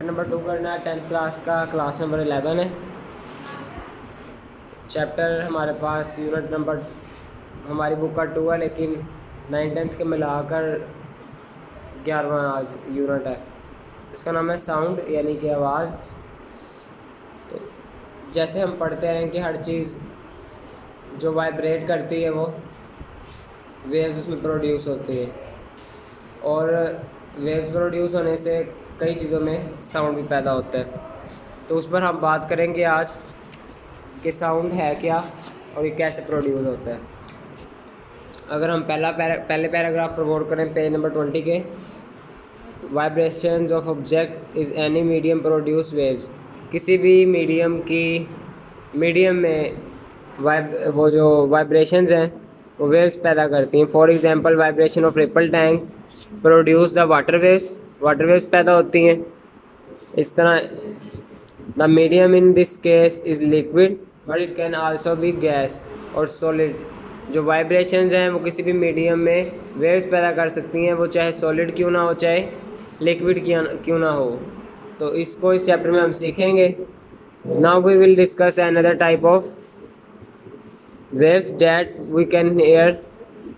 Number 2 करना है। 10th class का क्लास नंबर 11 है। चैप्टर हमारे पास यूनिट नंबर हमारी बुक का 2 है, लेकिन 9th-10th के मिलाकर 11वां आज यूनिट है। इसका नाम है साउंड, यानी कि आवाज़। तो जैसे हम पढ़ते हैं कि हर चीज़ जो वाइब्रेट करती है वो वेव्स उसमें प्रोड्यूस होती है, और वेव्स प्रोड्यूस होने से कई चीज़ों में साउंड भी पैदा होता है। तो उस पर हम बात करेंगे आज कि साउंड है क्या और ये कैसे प्रोड्यूस होता है। अगर हम पहले पैराग्राफ पर गौर करें पेज नंबर 20 के, vibrations of object is any medium produce waves. किसी भी मीडियम में वो जो वाइब्रेशंस हैं वो वेव्स पैदा करती हैं। For example vibration of ripple tank produce the water waves पैदा होती हैं। इस तरह the medium in this case is liquid but it can also be gas और सॉलिड। जो वाइब्रेशंस हैं वो किसी भी मीडियम में वेव्स पैदा कर सकती हैं, वो चाहे सॉलिड क्यों ना हो चाहे लिक्विड क्यों ना हो। तो इसको इस चैप्टर में हम सीखेंगे। Now we will discuss another type of waves that we can hear.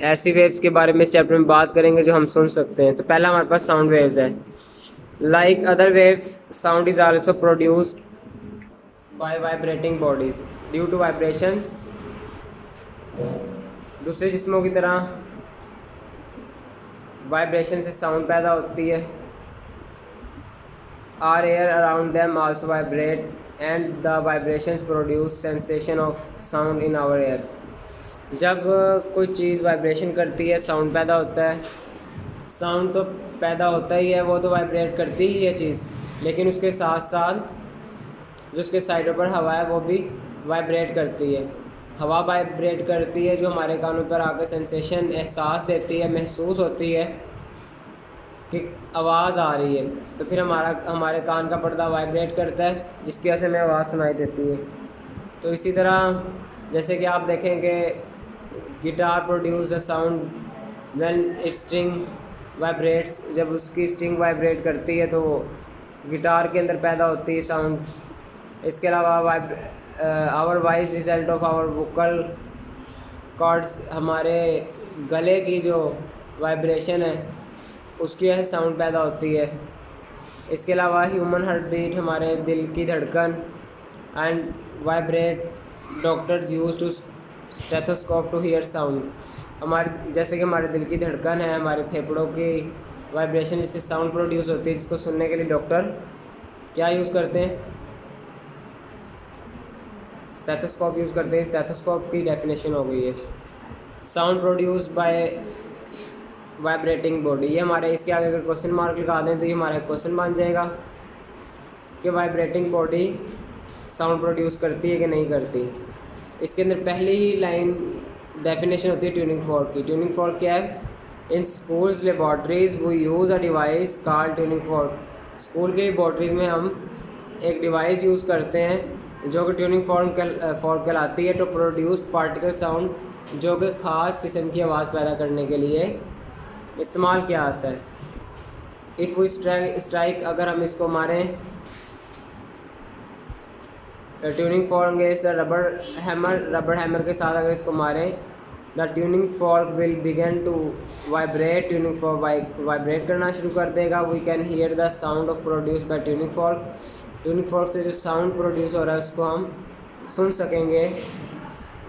ऐसी वेव्स के बारे में इस चैप्टर में बात करेंगे जो हम सुन सकते हैं। तो पहला हमारे पास साउंड वेव्स है। Like other waves sound is also produced by vibrating bodies due to vibrations. दूसरे जिस्मों की तरह वाइब्रेशन से साउंड पैदा होती है। Our air around them also vibrate and the vibrations produce sensation of sound in our ears. जब कोई चीज़ वाइब्रेशन करती है साउंड पैदा होता है। साउंड तो पैदा होता ही है, वो तो वाइब्रेट करती ही है चीज़, लेकिन उसके साथ साथ जो उसके साइडों पर हवा है वो भी वाइब्रेट करती है। हवा वाइब्रेट करती है जो हमारे कानों पर आकर सेंसेशन एहसास देती है, महसूस होती है कि आवाज़ आ रही है। तो फिर हमारे कान का पर्दा वाइब्रेट करता है जिसकी वजह से हमें आवाज़ सुनाई देती है। तो इसी तरह जैसे कि आप देखेंगे guitar produce a sound when it's string vibrates. जब उसकी स्ट्रिंग वाइब्रेट करती है तो गिटार के अंदर पैदा होती है साउंड। इसके अलावा our voice result of our vocal cords, हमारे गले की जो वाइब्रेशन है उसकी वजह से साउंड पैदा होती है। इसके अलावा ह्यूमन हार्ट बीट, हमारे दिल की धड़कन, and vibrate doctors use to stethoscope to hear sound. हमारे जैसे कि हमारे दिल की धड़कन है, हमारे फेफड़ों की वाइब्रेशन जिससे साउंड प्रोड्यूस होती है, जिसको सुनने के लिए डॉक्टर क्या यूज़ करते हैं, स्टेथोस्कोप यूज़ करते हैं। स्टेथोस्कोप की डेफिनेशन हो गई है sound produce by vibrating body. ये हमारे इसके आगे अगर क्वेश्चन मार्क लगा दें तो ये हमारा क्वेश्चन बन जाएगा कि वाइब्रेटिंग बॉडी साउंड प्रोड्यूस करती है कि नहीं करती। इसके अंदर पहली ही लाइन डेफिनेशन होती है ट्यूनिंग फॉर्क की। ट्यूनिंग फॉर्क क्या है? In schools laboratories we use a device called tuning fork. School के लेबॉर्ट्रीज में हम एक डिवाइस यूज़ करते हैं जो कि ट्यूनिंग फॉर्क कहलाती है, टू प्रोड्यूस पार्टिकल साउंड, जो कि ख़ास किस्म की आवाज़ पैदा करने के लिए इस्तेमाल किया आता है। इफ़ वी स्ट्राइक, अगर हम इसको मारें, tuning fork is the rubber hammer के साथ अगर इसको मारें, the tuning fork will begin to vibrate. Tuning fork vibrate करना शुरू कर देगा। We can hear the sound of produce by tuning fork. Tuning fork से जो साउंड प्रोड्यूस हो रहा है उसको हम सुन सकेंगे।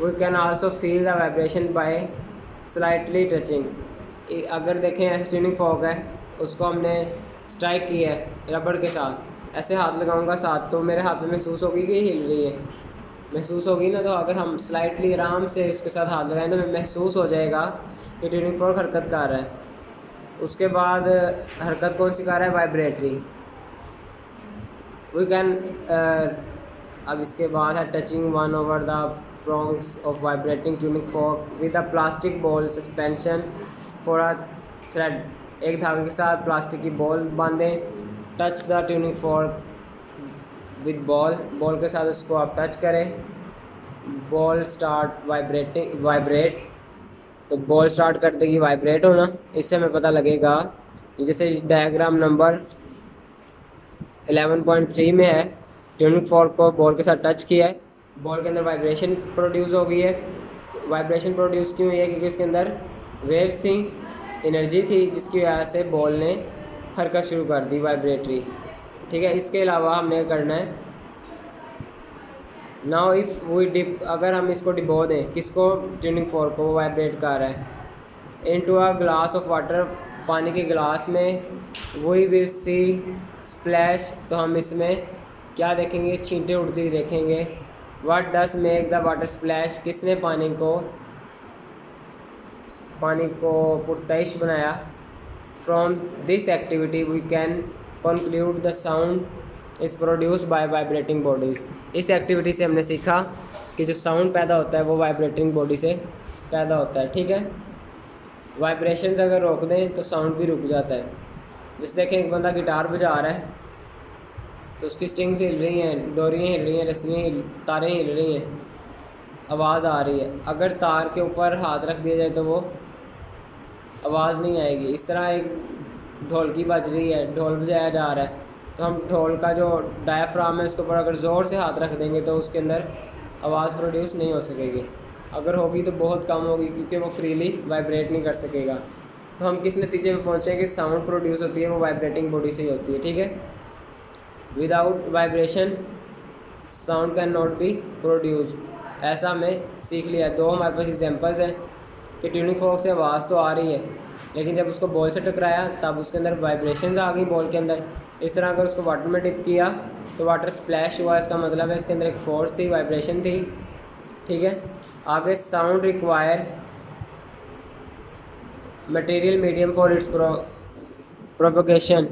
We can also feel the vibration by slightly touching. अगर देखें ऐसे ट्यूनिंग फॉर्क है, उसको हमने स्ट्राइक किया है रबड़ के साथ, ऐसे हाथ लगाऊंगा साथ, तो मेरे हाथ में महसूस होगी कि हिल रही है, महसूस होगी ना। तो अगर हम स्लाइटली आराम से उसके साथ हाथ लगाएं तो महसूस हो जाएगा कि ट्यूनिंग फॉर्क हरकत कर रहा है। उसके बाद हरकत कौन सी कर रहा है? वाइब्रेटरी। वी कैन अब इसके बाद है touching one over the prongs of vibrating tuning fork with a plastic ball suspension for a thread. एक धागे के साथ प्लास्टिक की बॉल बांधें। Touch the tuning fork with ball के साथ उसको आप टच करें। बॉल स्टार्ट वाइब्रेट, तो बॉल स्टार्ट कर देगी वाइब्रेट होना। इससे हमें पता लगेगा, जैसे डायग्राम नंबर 11.3 में है। ट्यूनिंग फॉर्क को बॉल के साथ टच किया है, बॉल के अंदर वाइब्रेशन प्रोड्यूस हो गई है। वाइब्रेशन प्रोड्यूस क्यों हुई है? क्योंकि इसके अंदर वेव्स थी, एनर्जी थी, जिसकी वजह से बॉल ने हरकत शुरू कर दी वाइब्रेटरी। ठीक है, इसके अलावा हमने करना है नाउ इफ़ वी डिप, अगर हम इसको डिबो दें, किसको? ट्यूनिंग फॉर्क को, वाइब्रेट कर रहा है, into a glass of water, पानी के गिलास में, वी विल सी स्प्लैश, तो हम इसमें क्या देखेंगे? छींटे उड़ती हुई देखेंगे। What does make the water splash, किसने पानी को पुरतश बनाया? From this activity we can conclude the sound is produced by vibrating bodies. इस एक्टिविटी से हमने सीखा कि जो साउंड पैदा होता है वो वाइब्रेटिंग बॉडी से पैदा होता है। ठीक है, वाइब्रेशंस अगर रोक दें तो साउंड भी रुक जाता है। जैसे देखें, एक बंदा गिटार बजा रहा है तो उसकी स्ट्रिंग्स हिल रही हैं, डोरियाँ हिल रही हैं, रस्सियाँ तारें हिल रही हैं, आवाज़ आ रही है। अगर तार के ऊपर हाथ रख दिया जाए तो वो आवाज़ नहीं आएगी। इस तरह एक ढोलकी बज रही है, ढोल बजाया जा रहा है, तो हम ढोल का जो डायफ्राम है उसके ऊपर अगर ज़ोर से हाथ रख देंगे तो उसके अंदर आवाज़ प्रोड्यूस नहीं हो सकेगी। अगर होगी तो बहुत कम होगी, क्योंकि वो फ्रीली वाइब्रेट नहीं कर सकेगा। तो हम किस नतीजे पे पहुँचे कि साउंड प्रोड्यूस होती है वो वाइब्रेटिंग बॉडी से ही होती है। ठीक है, without vibration sound can not be produce. ऐसा हमें सीख लिया। दो हमारे पास एग्जांपल्स हैं कि ट्यूनिंग फॉर्क से आवाज़ तो आ रही है, लेकिन जब उसको बॉल से टकराया तब उसके अंदर वाइब्रेशंस आ गई बॉल के अंदर। इस तरह अगर उसको वाटर में डिप किया तो वाटर स्प्लैश हुआ, इसका मतलब है इसके अंदर एक फोर्स थी, वाइब्रेशन थी। ठीक है, आगे sound require material medium for its propagation.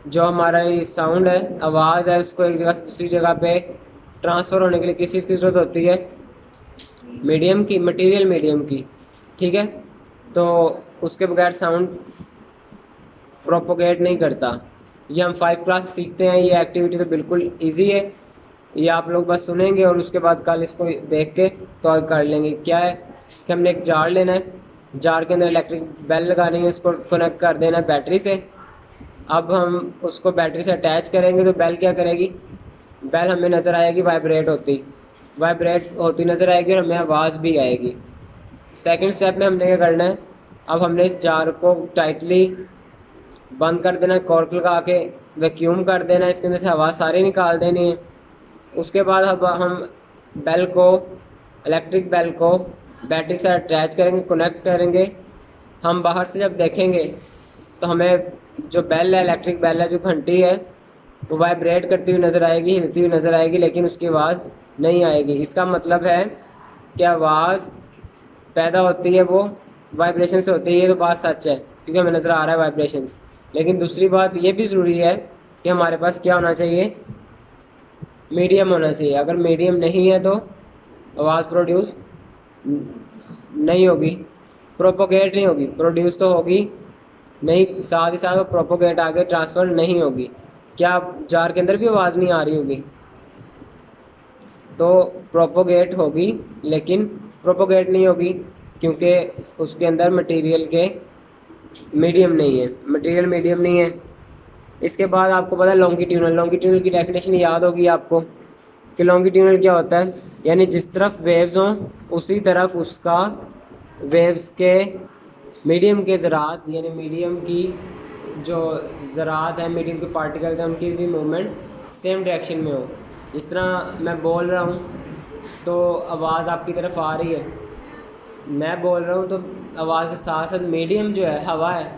जो हमारा ये साउंड है, आवाज़ है, उसको एक जगह से दूसरी जगह पे ट्रांसफ़र होने के लिए किस चीज़ की ज़रूरत होती है? मीडियम की, मटेरियल मीडियम की। ठीक है, तो उसके बगैर साउंड प्रोपोगेट नहीं करता। ये हम 5 क्लास सीखते हैं। ये एक्टिविटी तो बिल्कुल इजी है, ये आप लोग बस सुनेंगे और उसके बाद कल इसको देख के तो कर लेंगे। क्या है कि हमने एक जार लेना है, जार के अंदर इलेक्ट्रिक बेल लगानी है, उसको कनेक्ट कर देना है बैटरी से। अब हम उसको बैटरी से अटैच करेंगे तो बेल क्या करेगी? बेल हमें नज़र आएगी वाइब्रेट होती नज़र आएगी और हमें आवाज़ भी आएगी। सेकंड स्टेप में हमने क्या करना है? अब हमने इस जार को टाइटली बंद कर देना है, कॉर्क लगा के वैक्यूम कर देना है, इसके अंदर से हवा सारी निकाल देनी है। उसके बाद अब हम बेल को, इलेक्ट्रिक बेल को बैटरी के साथ अटैच करेंगे, कनेक्ट करेंगे। हम बाहर से जब देखेंगे तो हमें जो बेल है, इलेक्ट्रिक बेल है, जो घंटी है, वो वाइब्रेट करती हुई नज़र आएगी, हिलती हुई नज़र आएगी, लेकिन उसकी आवाज़ नहीं आएगी। इसका मतलब है कि आवाज़ पैदा होती है वो वाइब्रेशन से होती है। ये तो बात सच है क्योंकि हमें नज़र आ रहा है वाइब्रेशंस। लेकिन दूसरी बात ये भी ज़रूरी है कि हमारे पास क्या होना चाहिए? मीडियम होना चाहिए। अगर मीडियम नहीं है तो आवाज़ प्रोड्यूस नहीं होगी, प्रोपोगेट नहीं होगी। प्रोड्यूस तो होगी नहीं, साथ ही साथ वो प्रोपोगेट आगे ट्रांसफ़र नहीं होगी। क्या जार के अंदर भी आवाज़ नहीं आ रही होगी? तो प्रोपोगेट होगी, लेकिन प्रोपोगेट नहीं होगी क्योंकि उसके अंदर मटेरियल मीडियम नहीं है। इसके बाद आपको पता है लॉन्गिट्यूनल की डेफिनेशन याद होगी आपको कि लॉन्गिट्यूनल क्या होता है? यानी जिस तरफ वेव्स हों उसी तरफ उसका वेव्स के मीडियम के ज़रात, यानी मीडियम की जो ज़रात है, मीडियम के पार्टिकल्स हैं, उनकी भी मूवमेंट सेम डायरेक्शन में हो। जिस तरह मैं बोल रहा हूँ तो आवाज़ आपकी तरफ आ रही है, मैं बोल रहा हूँ तो आवाज़ के साथ साथ मीडियम जो है, हवा है,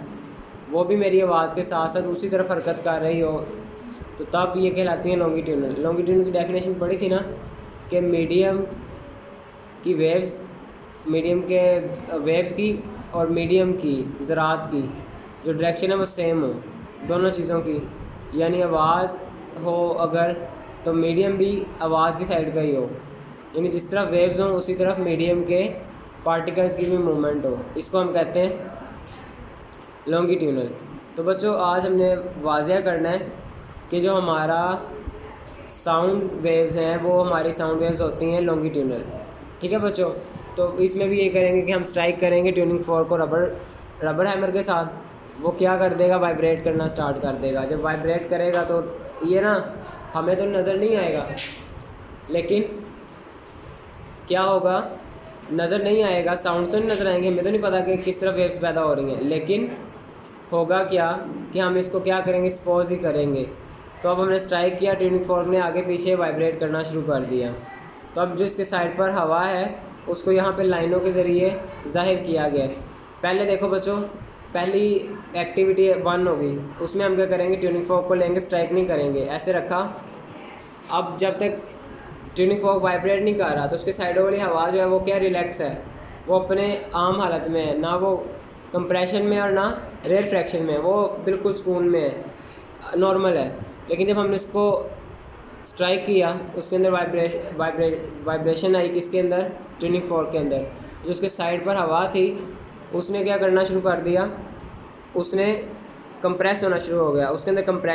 वो भी मेरी आवाज़ के साथ साथ उसी तरफ हरकत कर रही हो, तो तब ये कहलाती है लॉन्गिट्यूनल की डेफिनेशन पढ़ी थी ना कि मीडियम की वेव्स, मीडियम के वेव्स की और मीडियम की ज़रात की जो डायरेक्शन है वो सेम हो, दोनों चीज़ों की। यानी आवाज़ हो अगर तो मीडियम भी आवाज़ की साइड का ही हो, यानी जिस तरफ वेव्स हों उसी तरफ मीडियम के पार्टिकल्स की भी मूवमेंट हो। इसको हम कहते हैं लॉन्गिट्यूनल। तो बच्चों आज हमने वाज़िया करना है कि जो हमारा साउंड वेव्स हैं वो हमारी साउंड वेव्स होती हैं लॉन्गिट्यूनल। ठीक है बच्चों, तो इसमें भी ये करेंगे कि हम स्ट्राइक करेंगे ट्यूनिंग फॉर्क को रबर हैमर के साथ। वो क्या कर देगा, वाइब्रेट करना स्टार्ट कर देगा। जब वाइब्रेट करेगा तो ये ना हमें तो नज़र नहीं आएगा, लेकिन क्या होगा, नज़र नहीं आएगा, साउंड तो नहीं नज़र आएंगे, हमें तो नहीं पता कि किस तरह वेव्स पैदा हो रही हैं, लेकिन होगा क्या कि हम इसको क्या करेंगे, स्पॉज ही करेंगे। तो अब हमने स्ट्राइक किया, ट्यूनिंग फॉर्क ने आगे पीछे वाइब्रेट करना शुरू कर दिया। तो अब जो इसके साइड पर हवा है उसको यहाँ पे लाइनों के ज़रिए ज़ाहिर किया गया। पहले देखो बच्चों, पहली एक्टिविटी 1 होगी, उसमें हम क्या करेंगे, ट्यूनिंग फॉर्क को लेंगे, स्ट्राइक नहीं करेंगे, ऐसे रखा। अब जब तक ट्यूनिंग फॉर्क वाइब्रेट नहीं कर रहा तो उसके साइडों वाली हवा जो है वो क्या, रिलैक्स है, वो अपने आम हालत में है, ना वो कंप्रेशन में और ना रेयर फ्रैक्शन में, वो बिल्कुल सुकून में है, नॉर्मल है। लेकिन जब हमने उसको स्ट्राइक किया उसके अंदर वाइब्रेशन आई, किसके अंदर, ट्यूनिंग फॉर्क के अंदर। जो उसके साइड पर हवा थी उसने क्या करना शुरू कर दिया, उसने कंप्रेस होना शुरू हो गया, उसके अंदर कंप्रेस